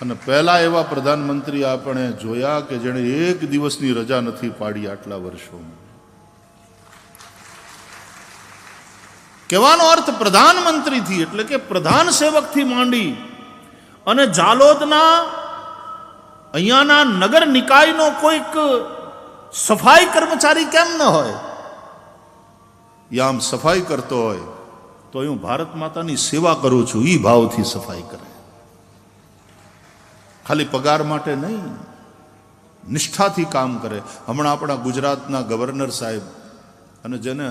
અને પહેલા એવા પ્રધાનમંત્રી આપણે જોયા કે જેણે એક દિવસની રજા નથી પાડી આટલા વર્ષોમાં. કહેવાનો અર્થ પ્રધાનમંત્રીથી એટલે કે પ્રધાન સેવકથી માંડી અને જાલોદના અહીંયાના નગર નિકાયનો કોઈક સફાઈ કર્મચારી કેમ ન હોય? યા આમ સફાઈ કરતો હોય તો હું ભારત માતાની સેવા કરું છું એ ભાવથી સફાઈ કરે, ખાલી પગાર માટે નહીં, નિષ્ઠાથી કામ કરે. હમણાં આપણા ગુજરાતના ગવર્નર સાહેબ, અને જેને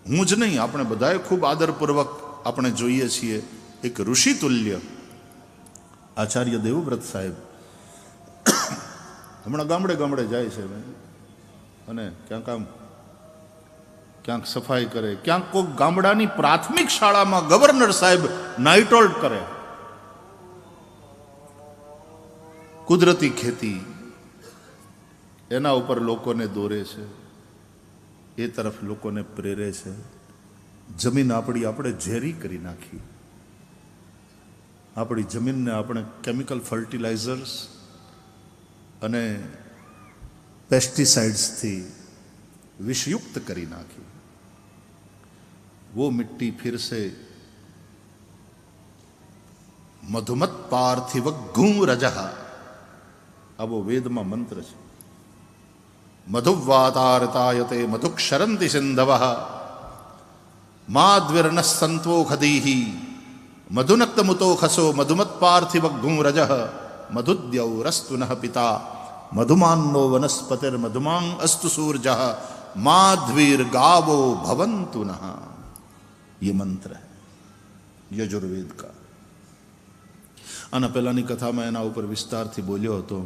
હું જ નહીં આપણે બધાએ ખૂબ આદરપૂર્વક આપણે જોઈએ છીએ, એક ઋષિ તુલ્ય આચાર્ય દેવવ્રત સાહેબ હમણાં ગામડે ગામડે જાય છે અને ક્યાંક સફાઈ કરે, ક્યાંક કોઈ ગામડાની પ્રાથમિક શાળામાં ગવર્નર સાહેબ નાઇટ હોલ્ટ કરે. કુદરતી ખેતી એના ઉપર લોકોને દોરે છે, એ તરફ લોકોને પ્રેરે છે. જમીન આપણે ઝેરી કરી નાખી. આપણી જમીનને આપણે કેમિકલ ફર્ટિલાઇઝર્સ અને પેસ્ટિસાઇડ્સથી વિષયુક્ત કરી નાખી. वो मिट्टी फिर से मधुमत पार्थिव गुं रजहा, अब वो वेद में मंत्र है. मधुवातारतायते मधुक्षरंति सिंधव माद्विर्न संतो खदीहि मधुनक्त मुतो खसो मधुमत पार्थिव गुं रजः मधुद्यौ रस्तु नः पिता मधुमान्नो वनस्पतिर मधुमांग अस्तु सूर्यः माध्वीर गावो भवन्तु नः. ये मंत्र है यजुर्वेद का. आना पहलानी कथा में एना ऊपर विस्तार थी बोल्यो तो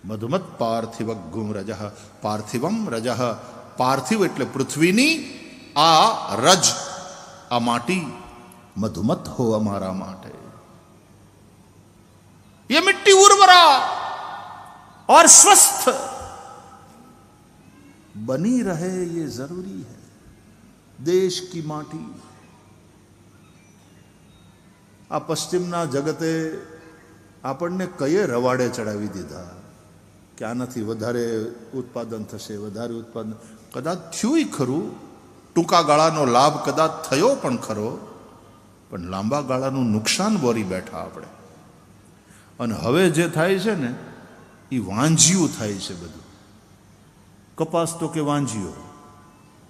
मधुमत पार्थिव गुं रजः. पार्थिवम रजः, पार्थिव एटले पृथ्वीनी आ रज आ माटी मधुमत हो अमारा माटे. ये मिट्टी उर्वरा और स्वस्थ बनी रहे ये जरूरी है. देश की माटी आ पश्चिमना जगते આપણને કયે રવાડે ચડાવી દીધા કે આનાથી વધારે ઉત્પાદન થશે, વધારે ઉત્પાદન. કદાચ થયું ખરું, ટૂંકા ગાળાનો લાભ કદાચ થયો પણ ખરો, પણ લાંબા ગાળાનું નુકસાન બોરી બેઠા આપણે. અને હવે જે થાય છે ને એ વાંજિયું થાય છે બધું. કપાસ તો કે વાંજીઓ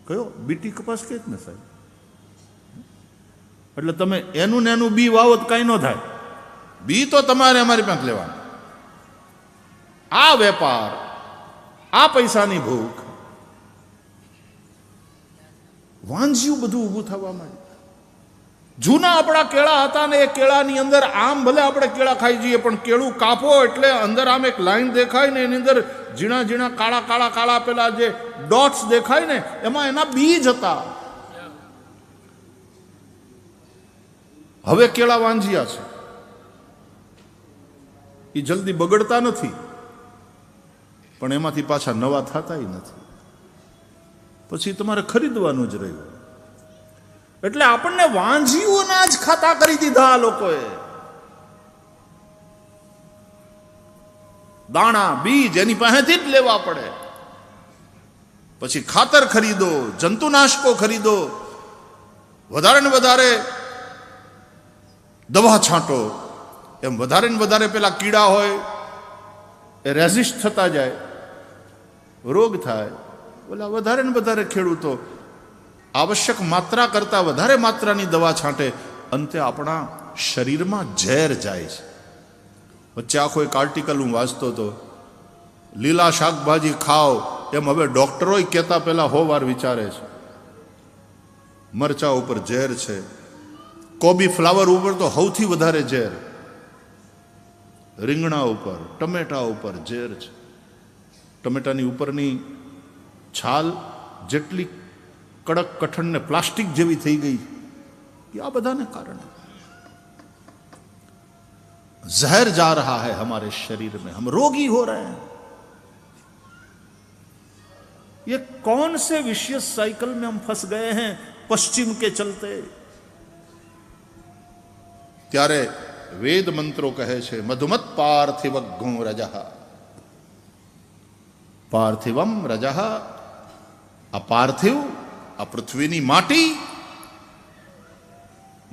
કયો બીટી કપાસ કે જ ને સાહેબ. એટલે તમે એનું ને એનું બી વાવો તો કાંઈ ન થાય. બી તો તમારે અમારી પાસે લેવાનું. આ વેપાર, આ પૈસાની ભૂખ, વાંજિયું બધું ઊભું થવા માંડ્યું. જૂના આપણા કેળા હતા ને એ કેળાની અંદર આમ ભલે આપણે કેળા ખાઈ જઈએ પણ કેળું કાપો એટલે અંદર આમ એક લાઈન દેખાય ને એની અંદર ઝીણા ઝીણા કાળા કાળા કાળા પેલા જે ડોટ્સ દેખાય ને એમાં એના બીજ હતા. હવે કેળા વાંજિયા છે, એ જલ્દી બગડતા નથી પણ એમાંથી પાછા નવા થતાય નથી. પછી તમારે ખરીદવાનું જ રહ્યું. એટલે આપણને વાંજીઓના જ ખાતા કરી દીધા આ લોકોએ. દાણા બીજ એની પાસેથી જ લેવા પડે. પછી ખાતર ખરીદો, જંતુનાશકો ખરીદો, વધારે ને વધારે દવા છાંટો. એમ વધારે ને વધારે પેલા કીડા હોય એ રેઝિસ્ટ થતા જાય, રોગ થાય. ઓલા વધારે ને વધારે ખેડૂતો આવશ્યક માત્રા કરતાં વધારે માત્રાની દવા છાંટે. અંતે આપણા શરીરમાં ઝેર જાય છે. વચ્ચે આખો એક આર્ટિકલ હું વાંચતો હતો, લીલા શાકભાજી ખાઓ એમ હવે ડોક્ટરોય કહેતા પહેલા 100 વાર વિચારે છે. મરચા ઉપર ઝેર છે, કોબી ફ્લાવર ઉપર તો સૌથી વધારે ઝેર, રીંગણા ઉપર, ટમેટા ઉપર ઝેર છે. ટમેટાની ઉપરની છાલ જેટલી કડક કઠણ ને પ્લાસ્ટિક જેવી થઈ ગઈ कि આ બધાને કારણે जहर जा रहा है हमारे शरीर में, हम रोगी हो रहे हैं. ये कौन से विशियस साइकिल में हम फंस गए हैं पश्चिम के चलते. ત્યારે વેદ મંત્રો કહે છે મધુમત પાર્થિવગ્ગું રજઃ, પાર્થિવમ રજઃ, આ પાર્થિવ, આ પૃથ્વીની માટી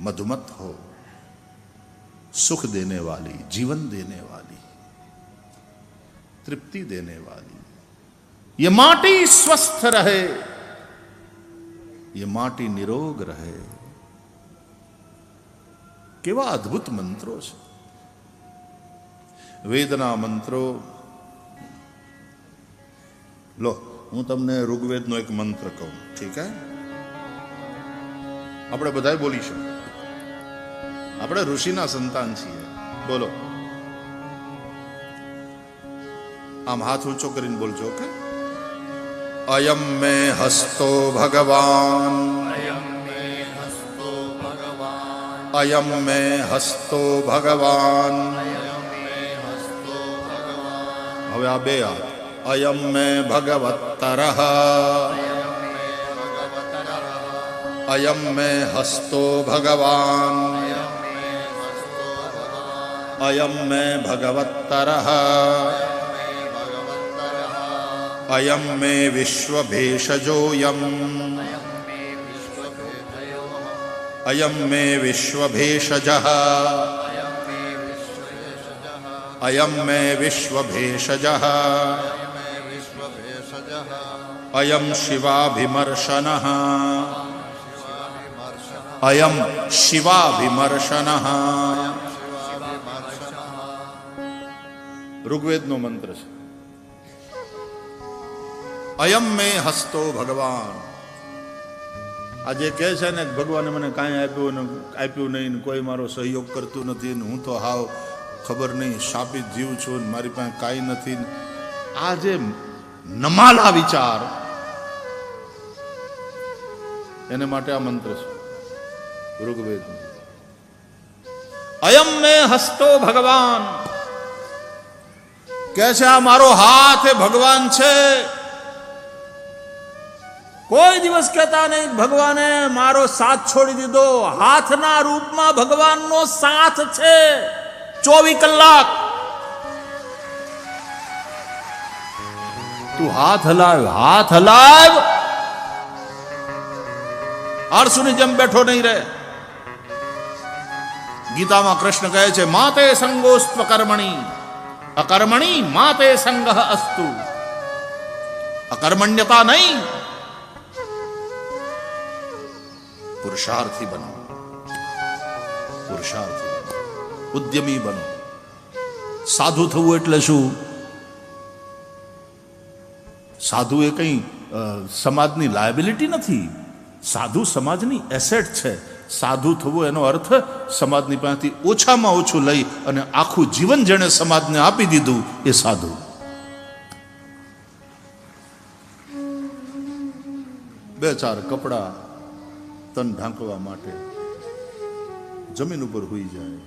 मधुमत हो, सुख देने वाली, जीवन देने वाली, तृप्ति देने वाली, ये माटी स्वस्थ रहे, ये माटी निरोग रहे. केवा अद्भुत मंत्रो છે વેદના મંત્રો. લો હું તમને ઋગ્વેદનો એક મંત્ર કહું, ઠીક હે? આપણે બધાય બોલીશું, આપણે ઋષિના સંતાન છીએ. બોલો, આમ હાથ ઊંચો કરીને બોલજો કે અયમ મે હસ્તો ભગવાન, અયમ મે હસ્તો ભગવાન. હવે આ બે હાથ, અયમ મે ભગવત્તરઃ, अयम में हस्तो भगवान, अयम में भगवत्तरः, अयम में विश्वभेषजोऽयम्, अयम में विश्वभेषजः, अयम में विश्वभेषजः, अयम शिवाभिमर्शनः, अयम शिवाभिमर्शनः. ऋग्वेदનો મંત્ર છે. અયમ મે હસ્તો ભગવાન. આજે કહે છે ને ભગવાને મને કાંઈ આપ્યું નહીં, કોઈ મારો સહયોગ કરતું નથી, હું તો હાવ ખબર નહીં શાપિત જીવ છું, મારી પાસે કાંઈ નથી. આ જે નમાલા વિચાર, એને માટે આ મંત્ર છે ऋग्वेद. अयम में हस्तो भगवान कैसे आ मारो हाथ है भगवान छे. कोई दिवस कहता नहीं भगवाने मारो साथ छोड़ी दीधो. हाथ ना रूप में भगवान नो साथ छे 24 कलाक. तू हाथ हलाव, हाथ हलाव, आरसुनी जम बैठो नहीं रहे. ગીતામાં કૃષ્ણ કહે છે માતે સંગોસ્ત્વ કર્મણી અકર્મણી માતે સંગઃ અસ્તુ. અકર્મણ્યતા નહીં, પુરુષાર્થી બનો, પુરુષાર્થી બનો, ઉદ્યમી બનો. સાધુ થવું એટલે શું? સાધુ એ કઈ સમાજની લાયબિલિટી નથી, સાધુ સમાજની એસેટ છે. સાધુ થવું એનો અર્થ સમાજની પાસેથી ઓછામાં ઓછું લઈ અને આખું જીવન જેણે સમાજને આપી દીધું એ સાધુ. બે ચાર કપડા તન ઢાંકવા માટે જમીન ઉપર હોઈ જાય.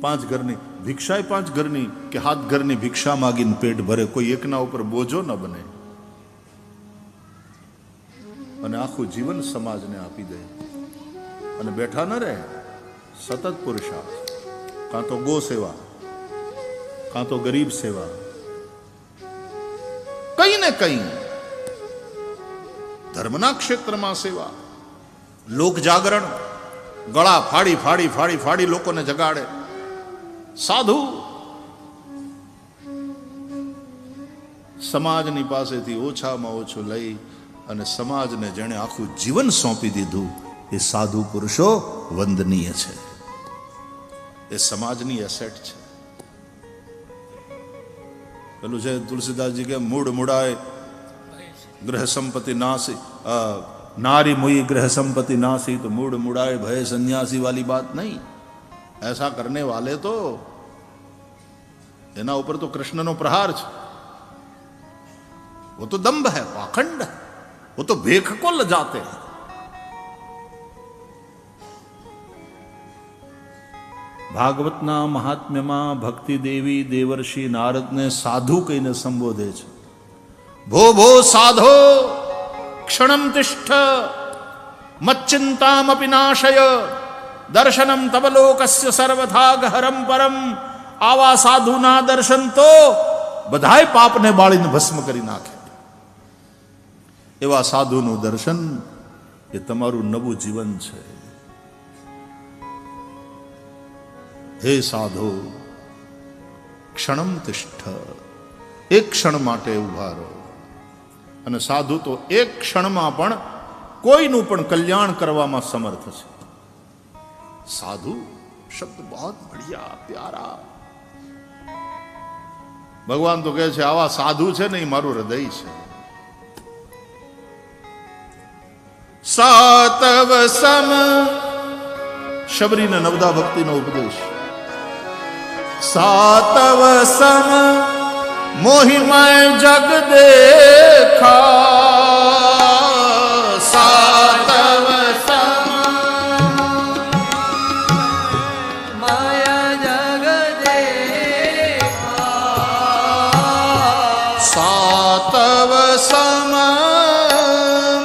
5 ઘરની ભિક્ષાય 5 ઘરની કે 7 ઘરની ભિક્ષા માગીને પેટ ભરે, કોઈ એકના ઉપર બોજો ન બને અને આખું જીવન સમાજને આપી દે અને બેઠા ન રહે. સતત પુરુષાર્થ, કાં તો ગો સેવા, કાં તો ગરીબ સેવા, કઈ ને કઈ ધર્મના ક્ષેત્રમાં સેવા. લોક જાગરણ, ગળા ફાડી ફાડી ફાડી ફાડી લોકોને જગાડે. સાધુ સમાજની પાસેથી ઓછામાં ઓછું લઈ અને સમાજને જેણે આખું જીવન સોંપી દીધું એ સાધુ પુરુષો વંદનીય છે. એ સમાજની એસેટ છે. પેલું છે તુલસીદાસજી કે મૂળ મુડાય ગ્રહ સંપત્તિ नासी, नारी मुई ग्रह संपत्ति नासी, तो मूड मुड़ाए भय सन्यासी वाली बात नहीं. ऐसा करने वाले तो एना ऊपर तो कृष्ण नो प्रहार है. वो तो दंभ है, पाखंड है, वो तो भेख को लजाते हैं. ભાગવતના મહાત્મ્યમાં ભક્તિ દેવી દેવર્ષિ નારદને સાધુ કહીને સંબોધે છે. ભો ભો સાધો ક્ષણમ તિષ્ઠ મચ્ચિંતામપિ નાશય દર્શનમ તવ લોકસ્ય સર્વથા ગહરમ પરમ. આવા સાધુના દર્શન તો બધાય પાપને બાળીને ભસ્મ કરી નાખે. એવા સાધુનું દર્શન એ તમારું નવું જીવન છે. હે સાધુ, ક્ષણમ તિષ્ઠ, એક ક્ષણ માટે ઉભા રહો. અને સાધુ તો એક ક્ષણમાં પણ કોઈનું પણ કલ્યાણ કરવામાં સમર્થ છે. સાધુ શબ્દ બહુ બઢિયા પ્યારા. ભગવાન તો કહે છે આવા સાધુ છે ને એ મારું હૃદય છે. સાતવ સમ, શબરીને નવદા ભક્તિનો ઉપદેશ. સાતવ સમ મોહિમય જગ દેખા. સાતવ સમ માયા જગ દેખા. સાતવ સમ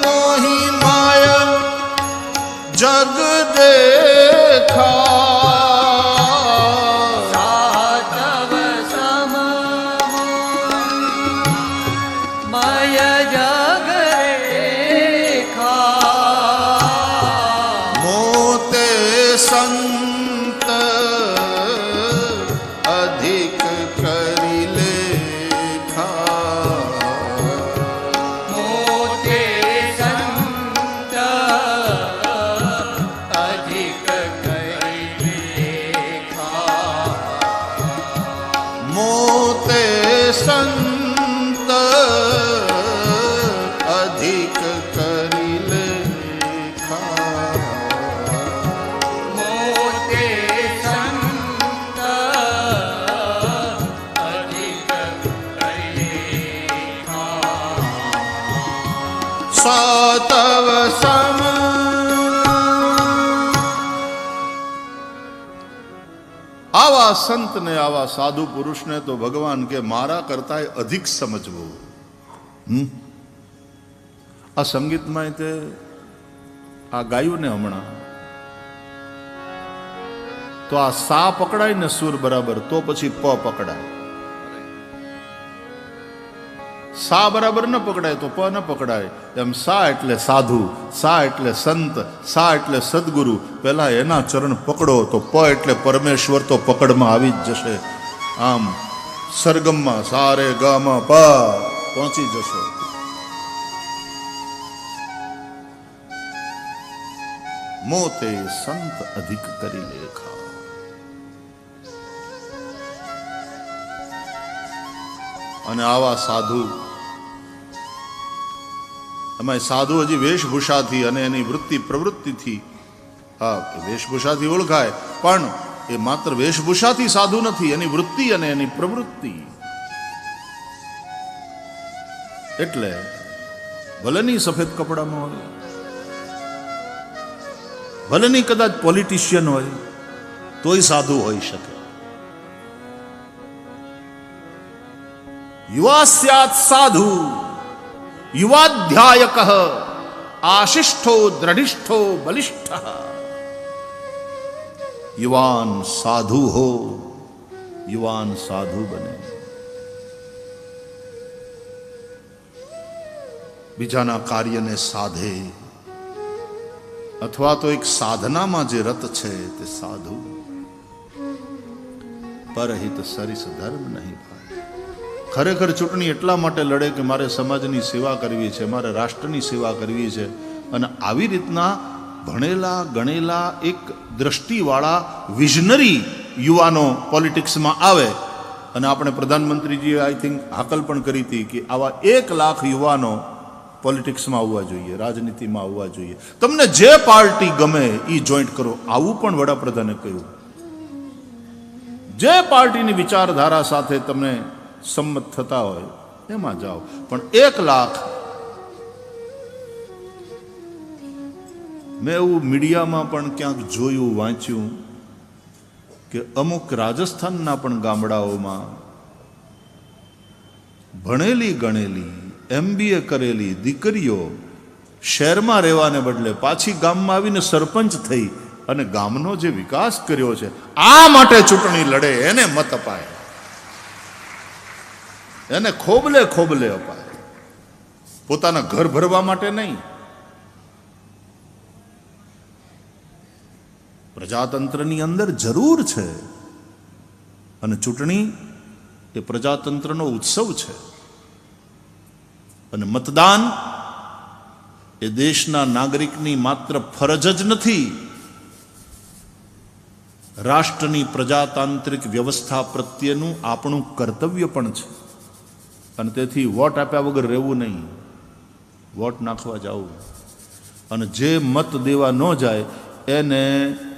મોહિમય જગ દેખા. સંત અધિક કરી લેખા. મોટે સંત અધિક કરી લેખા. મોતે સંત અધિક કરી લેખા. સાતવ સમ, આવા સંતને આવા સાધુ પુરુષને તો ભગવાન કે મારા કરતા અધિક સમજવું. આ સંગીતમાં તે આ ગાયું ને હમણાં તો આ સા પકડાય ને સુર બરાબર તો પછી પ પકડાય. સા બરાબર ન પકડાય તો પ ન પકડાય. એમ સા એટલે સાધુ, સા એટલે સંત, સા એટલે સદગુરુ. પહેલા એના ચરણ પકડો તો પ એટલે પરમેશ્વર તો પકડમાં આવી જ જશે. આમ સરગમમાં સા રે ગ મ પ પહોંચી જશો. મોતે સંત અધિક કરી લેખા. અને આવા સાધુ, એમાં સાધુ હજી વેશભૂષાથી અને એની વૃત્તિ પ્રવૃત્તિથી, હા વેશભૂષાથી ઓળખાય, પણ એ માત્ર વેશભૂષાથી સાધુ નથી, એની વૃત્તિ અને એની પ્રવૃત્તિ. એટલે ભલેની સફેદ કપડામાં હોય, ભલેની કદાચ પોલિટિશિયન હોય, તોય સાધુ હોઈ શકે. યુવા સ્યાત સાધુ યુવાધ્યાયક આશિષ્ઠો દ્રઢિષ્ઠો બલિષ્ઠ. યુવાન સાધુ હો, યુવાન સાધુ બને. બીજાના કાર્યને સાધે અથવા તો એક સાધનામાં જે રત છે તે સાધુ. પરહિત સરિસ ધર્મ નહીં. ખરેખર ચૂંટણી એટલા માટે લડે કે મારે સમાજની સેવા કરવી છે, મારે રાષ્ટ્રની સેવા કરવી છે. અને આવી રીતના ભણેલા ગણેલા એક દ્રષ્ટિવાળા વિઝનરી યુવાનો પોલિટિક્સમાં આવે. અને આપણે પ્રધાનમંત્રીજીએ આઈ થિંક હાકલ પણ કરી હતી કે આવા 1 લાખ યુવાનો પોલિટિક્સમાં આવવા જોઈએ, રાજનીતિમાં આવવા જોઈએ. તમને જે પાર્ટી ગમે એ જોઈન્ટ કરો, આવું પણ વડાપ્રધાને કહ્યું. જે પાર્ટીની વિચારધારા સાથે તમને સંમત થતા હોય એમાં જાઓ, પણ 1 લાખ. મેં એવું મીડિયામાં પણ ક્યાંક જોયું, વાંચ્યું કે અમુક રાજસ્થાનના પણ ગામડાઓમાં ભણેલી ગણેલી MBA કરેલી દીકરીઓ શહેરમાં રહેવાને બદલે પાછી ગામમાં આવીને સરપંચ થઈ અને ગામનો જે વિકાસ કર્યો છે, આ માટે ચૂંટણી લડે એને મત અપાય, એને ખોબલે ખોબલે અપાય, પોતાના ઘર ભરવા માટે નહીં. પ્રજાતંત્રની અંદર જરૂર છે અને ચૂંટણી એ પ્રજાતંત્રનો ઉત્સવ છે અને મતદાન એ દેશના નાગરિકની માત્ર ફરજ જ નથી, રાષ્ટ્રની પ્રજાતાંત્રિક વ્યવસ્થા પ્રત્યેનું આપણું કર્તવ્ય પણ છે. અને તેથી વોટ આપ્યા વગર રહેવું નહીં, વોટ નાખવા જવું. અને જે મત દેવા ન જાય એને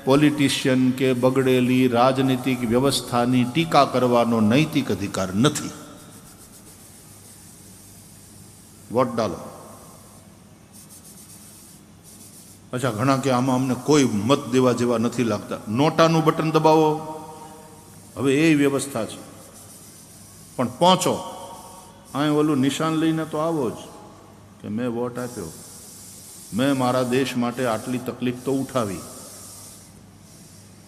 પોલિટિશિયન કે બગડેલી રાજનીતિક વ્યવસ્થાની ટીકા કરવાનો નૈતિક અધિકાર નથી. વોટ ડાલો. અચ્છા, ઘણા કે આમાં અમને કોઈ મત દેવા જેવા નથી લાગતા. નોટાનું બટન દબાવો, હવે એ વ્યવસ્થા છે. પણ પહોંચો, અહીં ઓલું નિશાન લઈને તો આવો જ કે મેં વોટ આપ્યો, મેં મારા દેશ માટે આટલી તકલીફ તો ઉઠાવી,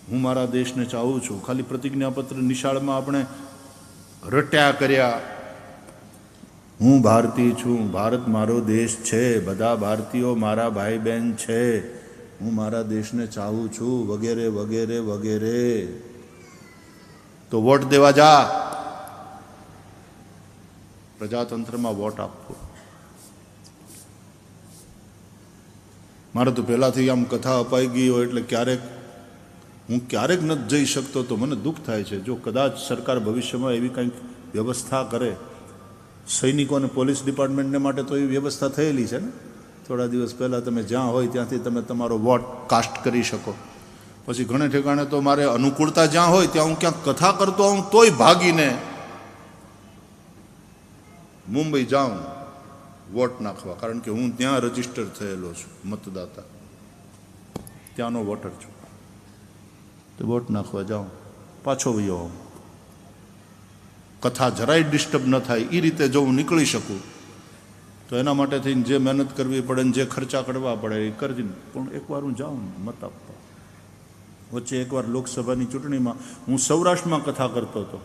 હું મારા દેશને ચાહું છું. ખાલી પ્રતિજ્ઞાપત્ર નિશાળમાં આપણે રટ્યા કર્યા, હું ભારતીય છું, ભારત મારો દેશ છે, બધા ભારતીયો મારા ભાઈ બહેન છે, હું મારા દેશને ચાહું છું, વગેરે વગેરે વગેરે. તો વોટ દેવા જા, પ્રજાતંત્રમાં વોટ આપવો. મારે તો પહેલાંથી આમ કથા અપાઈ ગઈ હોય એટલે હું ક્યારેક નથી જઈ શકતો તો મને દુઃખ થાય છે. જો કદાચ સરકાર ભવિષ્યમાં એવી કંઈક વ્યવસ્થા કરે, સૈનિકો અને પોલીસ ડિપાર્ટમેન્ટને માટે તો એવી વ્યવસ્થા થયેલી છે ને, થોડા દિવસ પહેલાં તમે જ્યાં હોય ત્યાંથી તમે તમારો વોટ કાસ્ટ કરી શકો. પછી ઘણે ઠેકાણે તો મારે અનુકૂળતા જ્યાં હોય ત્યાં હું ક્યાંક કથા કરતો હોઉં તોય ભાગીને મુંબઈ જાઉં વોટ નાખવા, કારણ કે હું ત્યાં રજીસ્ટર થયેલો છું, મતદાતા, ત્યાંનો વોટર છું. તો વોટ નાખવા જાઉં, પાછો વયો આવું. કથા જરાય ડિસ્ટર્બ ન થાય એ રીતે જો હું નીકળી શકું તો એના માટે થઈને જે મહેનત કરવી પડે ને જે ખર્ચા કરવા પડે એ કરજી. પણ એકવાર હું જાઉં મત આપવા. વચ્ચે એકવાર લોકસભાની ચૂંટણીમાં હું સૌરાષ્ટ્રમાં કથા કરતો હતો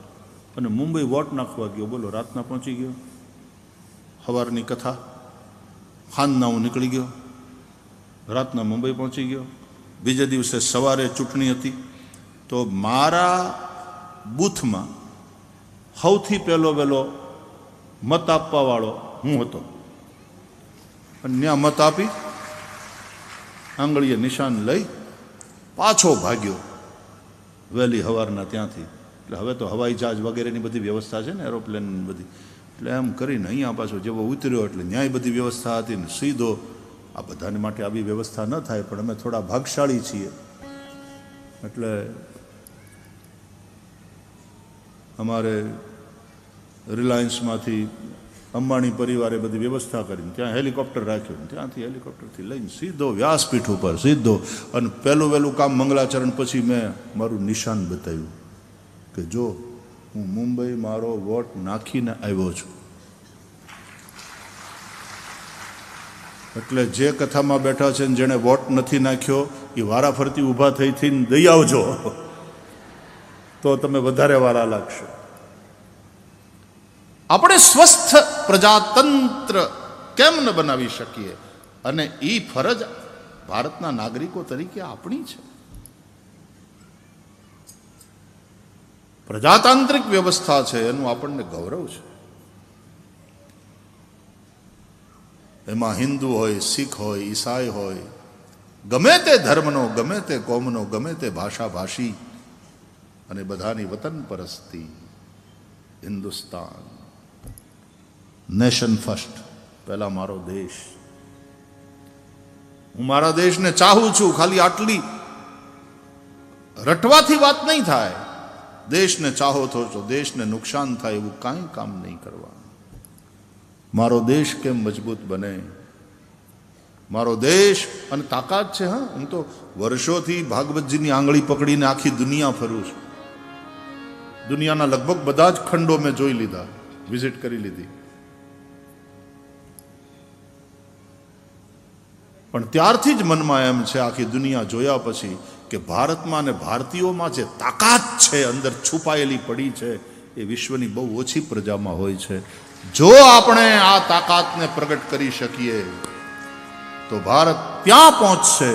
અને મુંબઈ વોટ નાખવા ગયો. બોલો, રાતના પહોંચી ગયો, સવારની કથા, સાંજના હું નીકળી ગયો, રાતના મુંબઈ પહોંચી ગયો. બીજે દિવસે સવારે ચૂંટણી હતી તો મારા બૂથમાં સૌથી પહેલો મત આપવાવાળો હું હતો. અને ત્યાં મત આપી આંગળીએ નિશાન લઈ પાછો ભાગ્યો વહેલી સવારના ત્યાંથી. એટલે હવે તો હવાઈ જહાજ વગેરેની બધી વ્યવસ્થા છે ને, એરોપ્લેન બધી. એટલે એમ કરીને અહીંયા પાછો જેવો ઉતર્યો એટલે ન્યાય બધી વ્યવસ્થા હતી ને સીધો. આ બધાને માટે આવી વ્યવસ્થા ન થાય, પણ અમે થોડા ભાગશાળી છીએ એટલે અમારે રિલાયન્સમાંથી અંબાણી પરિવારે બધી વ્યવસ્થા કરીને ત્યાં હેલિકોપ્ટર રાખ્યું, ત્યાંથી હેલિકોપ્ટરથી લઈને સીધો વ્યાસપીઠ ઉપર સીધો. અને પહેલું કામ મંગલાચરણ પછી મેં મારું નિશાન બતાવ્યું કે જો હું મુંબઈ મારો વોટ નાખીને આવ્યો છું. એટલે જે કથામાં બેઠા છે ને જેણે વોટ નથી નાખ્યો એ વારાફરતી ઊભા થઈને દઈ આવજો તો તમે વધારે વારા લાગશો. આપણે સ્વસ્થ પ્રજાતંત્ર કેમ ન બનાવી શકીએ? અને એ ફરજ ભારતના નાગરિકો તરીકે આપણી છે. પ્રજાતાંત્રિક વ્યવસ્થા છે એનું આપણને ગૌરવ છે. એમાં હિન્દુ હોય, શીખ હોય, ઈસાઈ હોય, ગમે તે ધર્મનો, ગમે તે કોમનો, ગમે તે ભાષા ભાષી, અને બધાની વતન પરસ્તી. હિન્દુસ્તાન, નેશન ફર્સ્ટ, પહેલા મારો દેશ. હું મારા દેશને ચાહું છું. ખાલી આટલી રટવાથી વાત નહીં થાય. દેશને ચાહો તો દેશને નુકસાન થાય એવું કાંઈ કામ નહીં કરવાનું. મારો દેશ કેમ મજબૂત બને, મારો દેશ. અને તાકાત છે. હા, હું તો વર્ષોથી ભાગવતજીની આંગળી પકડીને આખી દુનિયા ફરું છું. દુનિયાના લગભગ બધા જ ખંડો મેં જોઈ લીધા, વિઝિટ કરી લીધી. પણ ત્યારથી જ મનમાં એમ છે આખી દુનિયા જોયા પછી કે ભારતમાં અને ભારતીયોમાં જે તાકાત છે અંદર છુપાયેલી પડી છે એ વિશ્વની બહુ ઓછી પ્રજામાં હોય છે. જો આપણે આ તાકાતને પ્રગટ કરી શકીએ તો ભારત ત્યાં પહોંચશે.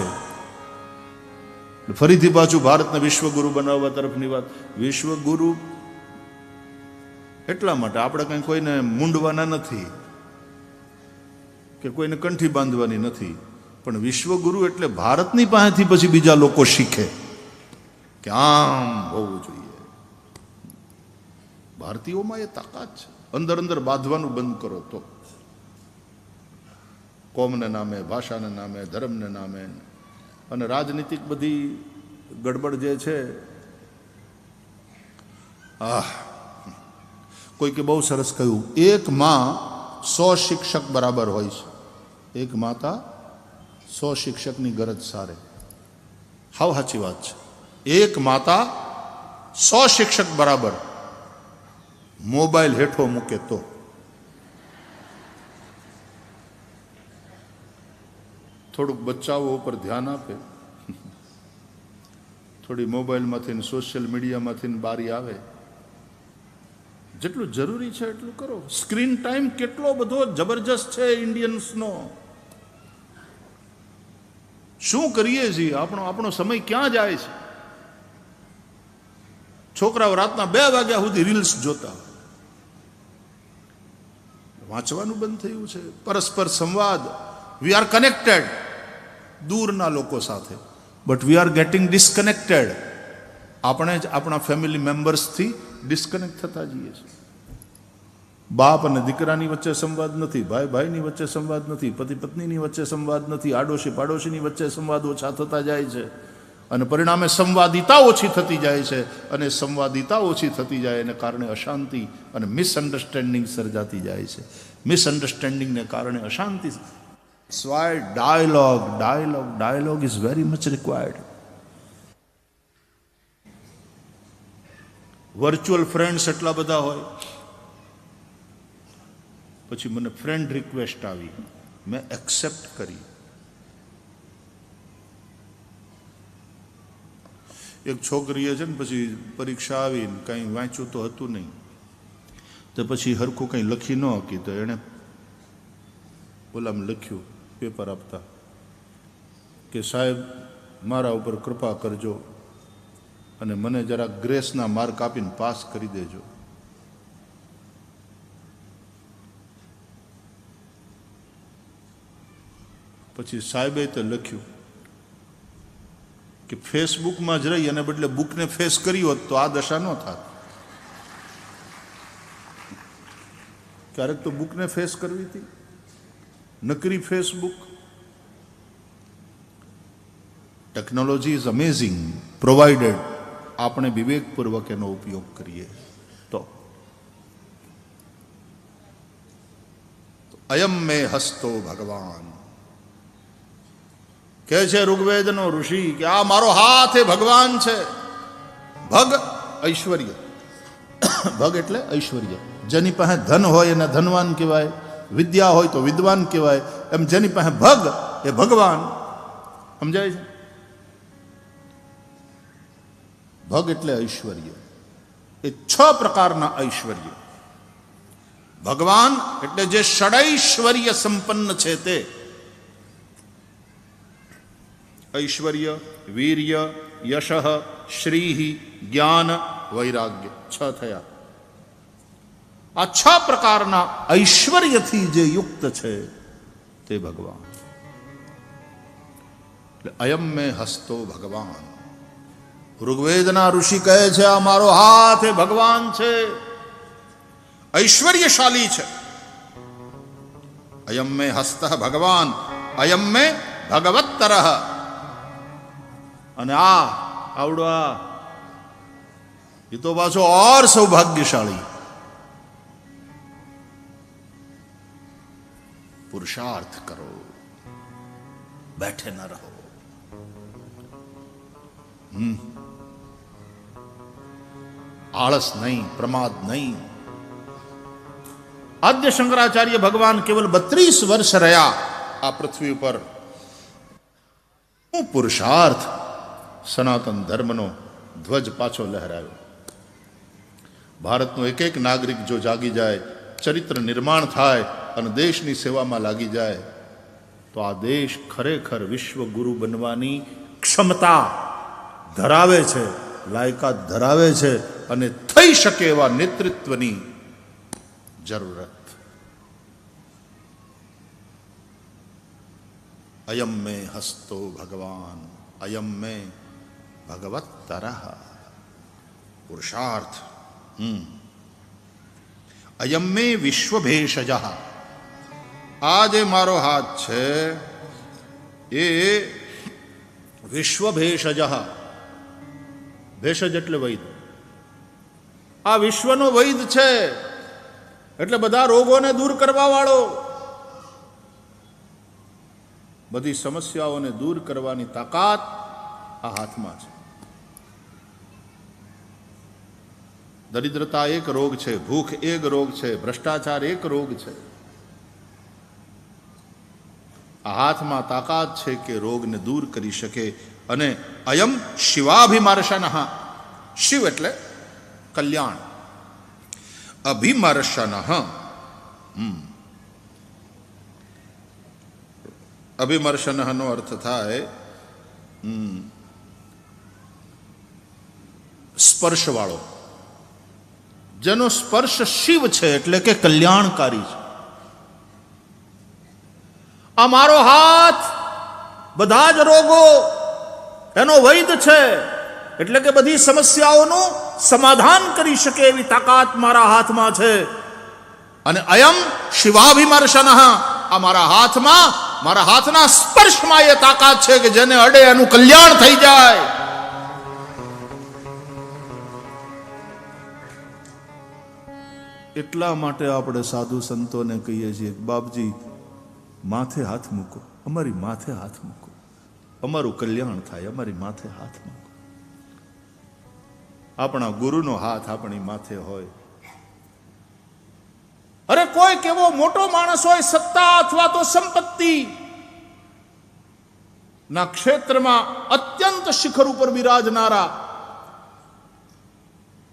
ફરીથી પાછું ભારતને વિશ્વગુરુ બનાવવા તરફની વાત. વિશ્વગુરુ એટલા માટે આપણે કંઈ કોઈને મૂંડવાના નથી કે કોઈને કંઠી બાંધવાની નથી, પણ વિશ્વગુરુ એટલે ભારતની પાસેથી પછી બીજા લોકો શીખે કે આમ હોવું જોઈએ. ભારતીયોમાં એ તાકાત છે. અંદર અંદર બાંધવાનું બંધ કરો તો કોમને નામે, ભાષાને નામે, ધર્મને નામે અને રાજનીતિક બધી ગડબડ જે છે. કોઈકે બહુ સરસ કહ્યું, એક માં 100 શિક્ષક બરાબર હોય છે. એક માતા 100 શિક્ષકની ગરજ સારે. હાવ સાચી વાત છે. એક માતા 100 શિક્ષક બરાબર. મોબાઈલ હેઠો મૂકે તો થોડુંક બચ્ચાઓ ઉપર ધ્યાન આપે, થોડી મોબાઈલમાંથી સોશિયલ મીડિયામાંથી બારી આવે, જેટલું જરૂરી છે એટલું કરો. સ્ક્રીન ટાઈમ કેટલો બધો જબરજસ્ત છે ઇન્ડિયન્સનો. શું કરીએ છીએ? આપણો સમય ક્યાં જાય છે? છોકરાઓ રાતના 2 વાગ્યા સુધી રીલ્સ જોતા. વાંચવાનું બંધ થયું છે. પરસ્પર સંવાદ. વી આર કનેક્ટેડ દૂરના લોકો સાથે, but we are getting disconnected. આપણે જ આપણા ફેમિલી મેમ્બર્સથી ડિસ્કનેક્ટ થતા જઈએ છીએ. બાપ અને દીકરાની વચ્ચે સંવાદ નથી, ભાઈ ભાઈની વચ્ચે સંવાદ નથી, પતિ પત્નીની વચ્ચે સંવાદ નથી, આડોશી પાડોશીની વચ્ચે સંવાદ ઓછા થતા જાય છે અને પરિણામે સંવાદિતા ઓછી થતી જાય છે. અને સંવાદિતા ઓછી થતી જાય એને કારણે અશાંતિ અને મિસઅન્ડરસ્ટેન્ડિંગ સર્જાતી જાય છે. મિસઅન્ડરસ્ટેન્ડિંગને કારણે અશાંતિ. સ્વાય dialogue is very much required. Virtual friends એટલા બધા હોય. પછી મને ફ્રેન્ડ રિક્વેસ્ટ આવી, મેં એક્સેપ્ટ કરી. એક છોકરીએ છે ને પછી પરીક્ષા આવીને કંઈ વાંચ્યું તો હતું નહીં, તો પછી હરખું કંઈ લખી ન હકી, તો એણે ઓલામાં લખ્યું પેપર આપતા કે સાહેબ મારા ઉપર કૃપા કરજો અને મને જરા ગ્રેસના માર્ક આપીને પાસ કરી દેજો. પછી સાહેબે તો લખ્યું કે ફેસબુકમાં જ રહી અને બદલે બુકને ફેસ કરી હોત તો આ દશા ન થાત. ક્યારેક તો બુકને ફેસ કરવી હતી, નકરી Facebook. Technology is amazing provided આપણે વિવેકપૂર્વક એનો ઉપયોગ કરીએ તો. અયમ મે હસ્તો ભગવાન કહે છે ઋગ્વેદનો ઋષિ કે આ મારો હાથ એ ભગવાન છે. ભગ ઐશ્વર્ય. ભગ એટલે ઐશ્વર્ય. જેની પાસે ધન હોય એને ધનવાન કહેવાય, વિદ્યા હોય તો વિદ્વાન કહેવાય. એમ જેની પાસે ભગ એ ભગવાન. સમજાય છે? ભગ એટલે ઐશ્વર્ય. એ 6 પ્રકારના ઐશ્વર્ય. ભગવાન એટલે જે ષડૈશ્વર્ય સંપન્ન છે તે. ઐશ્વર્ય, વીર્ય, યશ, શ્રી, જ્ઞાન, વૈરાગ્ય. 6 થયા. આ 6 પ્રકારના ઐશ્વર્યથી જે યુક્ત છે તે ભગવાન. એટલે અયમ મે હસ્તો ભગવાન. ઋગ્વેદના ઋષિ કહે છે આ મારો હાથ એ ભગવાન છે, ઐશ્વર્યશાલી છે. અયમ મે હસ્ત ભગવાન, અયમ મે ભગવત્તર. અને આવડો એ તો પાછો ઓર સૌભાગ્યશાળી. પુરુષાર્થ કરો, બેઠે ન રહો. આળસ નહીં, પ્રમાદ નહીં. આદ્ય શંકરાચાર્ય ભગવાન કેવલ 32 વર્ષ રહ્યા આ પૃથ્વી ઉપર હું પુરુષાર્થ સનાતન ધર્મનો ધ્વજ પાછો લહેરાયો. ભારતનો એક નાગરિક જો જાગી જાય, ચરિત્ર નિર્માણ થાય અને દેશની સેવામાં લાગી જાય તો આ દેશ ખરેખર વિશ્વગુરુ બનવાની ક્ષમતા ધરાવે છે, લાયકાત ધરાવે છે અને થઈ શકે એવા નેતૃત્વની જરૂરત. અયમ મે હસ્તો ભગવાન અયમ મે ભગવત તરહ. પુરુષાર્થ અયમ મે વિશ્વભેષજ. આ જે મારો હાથ છે એ વિશ્વભેષજ. ભેષજ એટલે વૈદ. આ વિશ્વનો વૈદ છે એટલે બધા રોગોને દૂર કરવા વાળો, બધી સમસ્યાઓને દૂર કરવાની તાકાત આ હાથમાં છે. દરિદ્રતા એક રોગ છે, ભૂખ એક રોગ છે, ભ્રષ્ટાચાર એક રોગ છે. આ હાથમાં તાકાત છે કે રોગને દૂર કરી શકે. અને અયમ શિવાભિમર્શન. શિવ એટલે કલ્યાણ, અભિમર્શન. અભિમર્શન નો અર્થ થાય સ્પર્શ વાળો. જેનો સ્પર્શ શિવ છે એટલે કે કલ્યાણકારી છે. આ મારો હાથ બધા જ રોગો એનો વૈદ છે એટલે કે બધી સમસ્યાઓનું સમાધાન કરી શકે એવી તાકાત મારા હાથમાં છે. અને અયમ શિવાભિમર્શન. આ મારા હાથમાં, મારા હાથના સ્પર્શમાં એ તાકાત છે કે જેને અડે એનું કલ્યાણ થઈ જાય. એટલા માટે આપણે સાધુ સંતોને કહીએ છીએ, બાપજી માથે હાથ મૂકો, અમારી માથે હાથ મૂકો, અમારું કલ્યાણ થાય, અમારી માથે હાથ મૂકો. આપણા ગુરુનો હાથ આપણી માથે હોય. અરે કોઈ કેવો મોટો માણસ હોય, સત્તા અથવા તો સંપત્તિ ના ક્ષેત્રમાં અત્યંત શિખર ઉપર બિરાજનારા,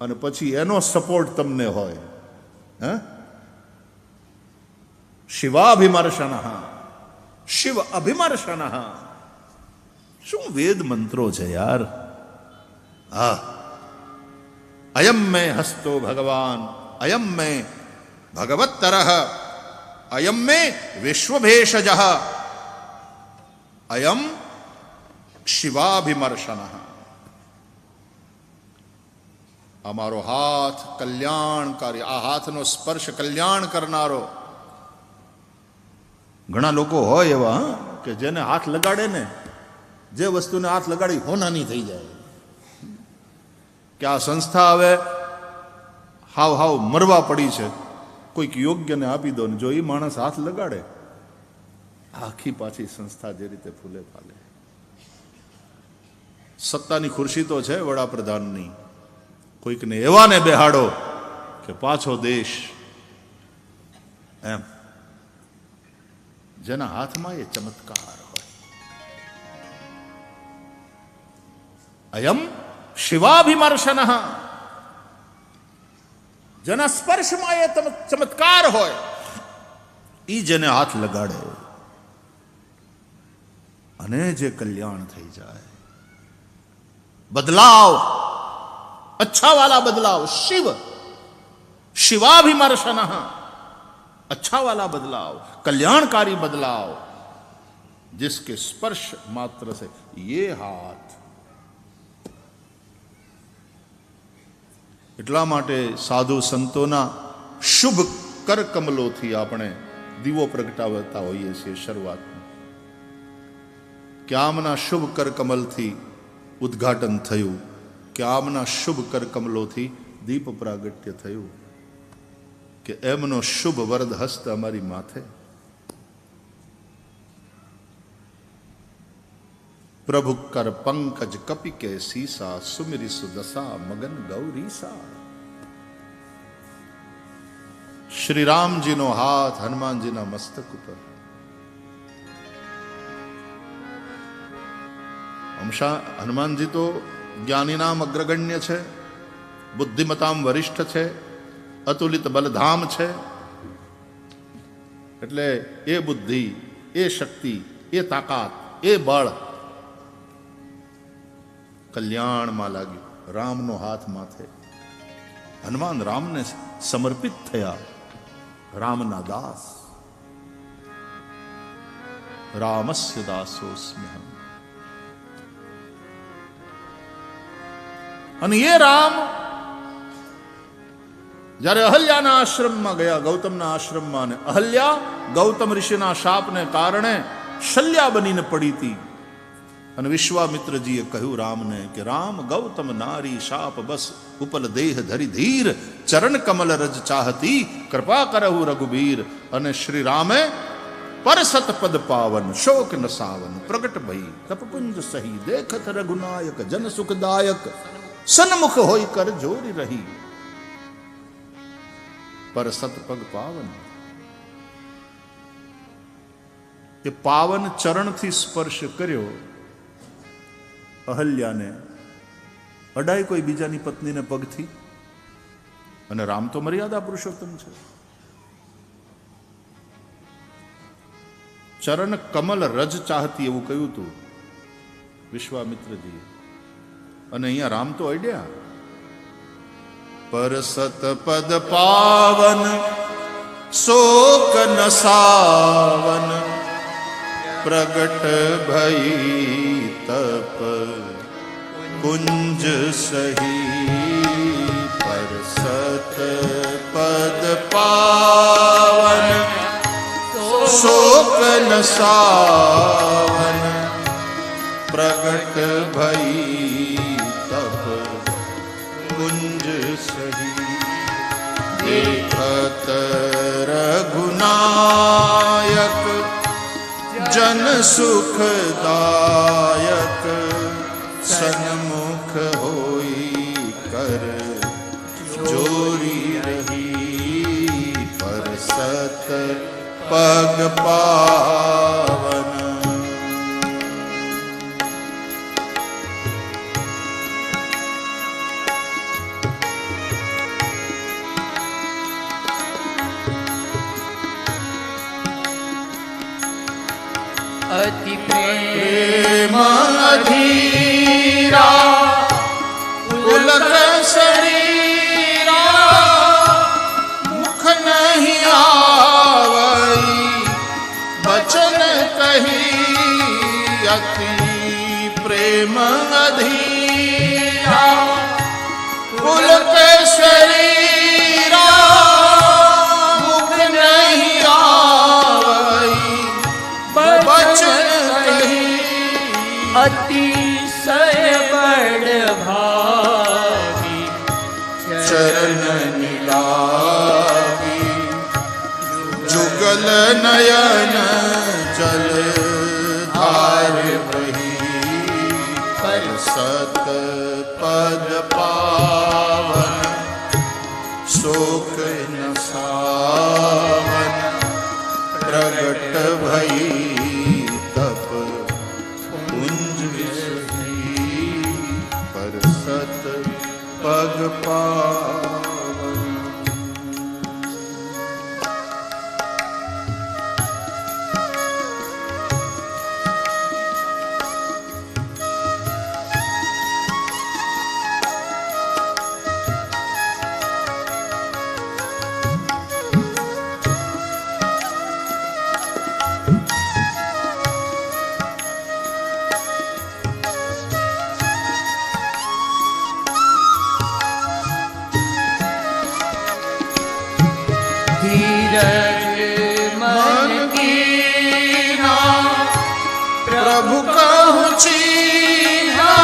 અને પછી એનો સપોર્ટ તમને હોય. શિવાભિમર્શન. શિવ અભિમર્શન. શું વેદ મંત્રો છે યાર. અયમ મે હસ્તો ભગવાન અયમ મે ભગવત તરહ અયમ મે વિશ્વભેષજ અયમ શિવાભિમર્શન. અમારો હાથ કલ્યાણકારી. આ હાથનો સ્પર્શ કલ્યાણ કરનારો. ઘણા લોકો હોય એવા કે જેને હાથ લગાડે ને, જે વસ્તુને હાથ લગાડી હોનાની થઈ જાય. કે આ સંસ્થા હવે હાવ મરવા પડી છે, કોઈક યોગ્યને આપી દો ને જો એ માણસ હાથ લગાડે, આખી પાછી સંસ્થા જે રીતે ફૂલે ફાલે. સત્તાની ખુરશી તો છે વડાપ્રધાનની, કોઈકને એવાને બેહાડો કે પાછો દેશ એમ. જેના હાથમાં એ ચમત્કાર હોય. અયમ શિવાભિમર્શન. જેના સ્પર્શમાં એ ચમત્કાર હોય, ઈ જેને હાથ લગાડે અને જે કલ્યાણ થઈ જાય. બદલાવ, अच्छा वाला बदलाव. शिव शिवाभिमर्शन. अच्छा वाला बदलाव, कल्याणकारी बदलाव, जिसके स्पर्श मात्र से ये हाथ. એટલા માટે સાધુ સંતોના શુભ કર કમલોથી આપણે દીવો પ્રગટાવતા હોઈએ છીએ શરૂઆતમાં. કે આમના શુભ કર કમલથી ઉદ્ઘાટન થયું, કે આમના શુભ કર કમલોથી દીપ પ્રાગટ્ય થયું, કે એમનો શુભ વરદ હસ્ત અમારી માથે. પ્રભુ કર પંકજ કપિકે સીસા સુમિરી સુદશા મગન ગૌરીસા. શ્રી રામજીનો હાથ હનુમાનજીના મસ્તક ઉપર, હનુમાનજી તો જ્ઞાનીનામ અગ્રગણ્ય છે, બુદ્ધિમતામ વરિષ્ઠ છે, અતુલિત બલધામ છે. એટલે એ બુદ્ધિ, એ શક્તિ, એ તાકાત, એ બળ કલ્યાણમાં લાગ્યું. રામનો હાથ માથે. હનુમાન રામને સમર્પિત થયા. રામના દાસ. રામસ્ય દાસોસ્મ્યહમ. અને એ રામ જ્યારે અહલ્યાના આશ્રમમાં ગયા, ગૌતમના આશ્રમમાં, ને અહલ્યા ગૌતમ ઋષિના શાપને કારણે શલ્યા બનીને પડી હતી. અને વિશ્વામિત્રજીએ કહ્યું રામને કે રામ ગૌતમ નારી શાપ બસ ઉપલ દેહ ધરી ધીર, ચરણ કમલ રજ ચાહતી, કૃપા કરહુ રઘુબીર. અને શ્રી રામે પરસત પદ પાવન, શોક ન સાવન, પ્રગટ ભઈ તપપુંજ સહી, દેખત રઘુનાયક, જન સુખદાયક, સન્મુખ હોઈ કર જોરી રહી. પરસત પગ પાવન, એ પાવન ચરણથી સ્પર્શ કર્યો અહલ્યાને. અડાય કોઈ બીજાની પત્નીને પગથી. અને રામ તો મર્યાદા પુરુષોત્તમ છે. ચરણ કમલ રજ ચાહતી એવું કહ્યું હતું વિશ્વામિત્રજી. અને અહીંયા રામ તો અડ્યા. પરસત પદ પાવન, શોક ન સાવન, પ્રગટ ભઈ તપ કુંજ સહી. પરસત પદ પાવન, શોક ન સાવન, પ્રગટ ભઈ તપ કુંજ સહી. દેખત રઘુનાયક, જન સુખદાયક, સન્મુખ હોઈ કર જોરી રહી. પરસત પગ પાવન. અતિ પ્રેમ અધીરા, પુલક શરીરા, મુખ નહીં આવઈ, વચન કહી. અતિ પ્રેમ અધીરા, પુલક શરીરા, મુખ નહીં આવઈ, અતિશય બળ ભાગી, ચરણ લાગી. જુગલ નયન જલ ધાર વહી. પરસત પદ પાવન, શોક ન સાવન, પ્રગટ ભઈ તપ કુંજ સહી. પરસત પગ પાવન. मन कीना प्रभु कहु चीन्हा,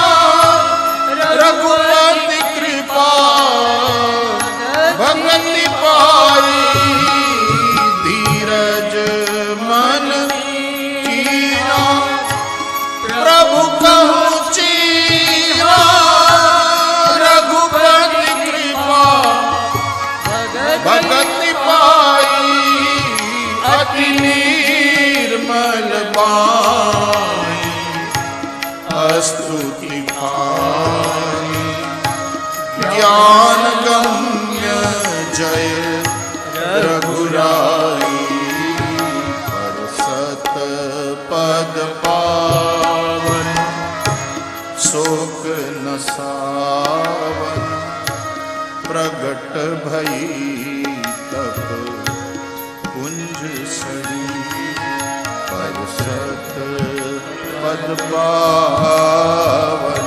रघुपति कृपा भगति पाई. धीरज मन कीना, प्रभु कहु चीन्हा, रघुपति कृपा भगति पाई. अति निर्मल बाई, स्तुति पानी ज्ञान गम्य जय रघुराई पर सत पद पावन शोक नसावन प्रगट भई तब कुंज सरी पर सत पद पावन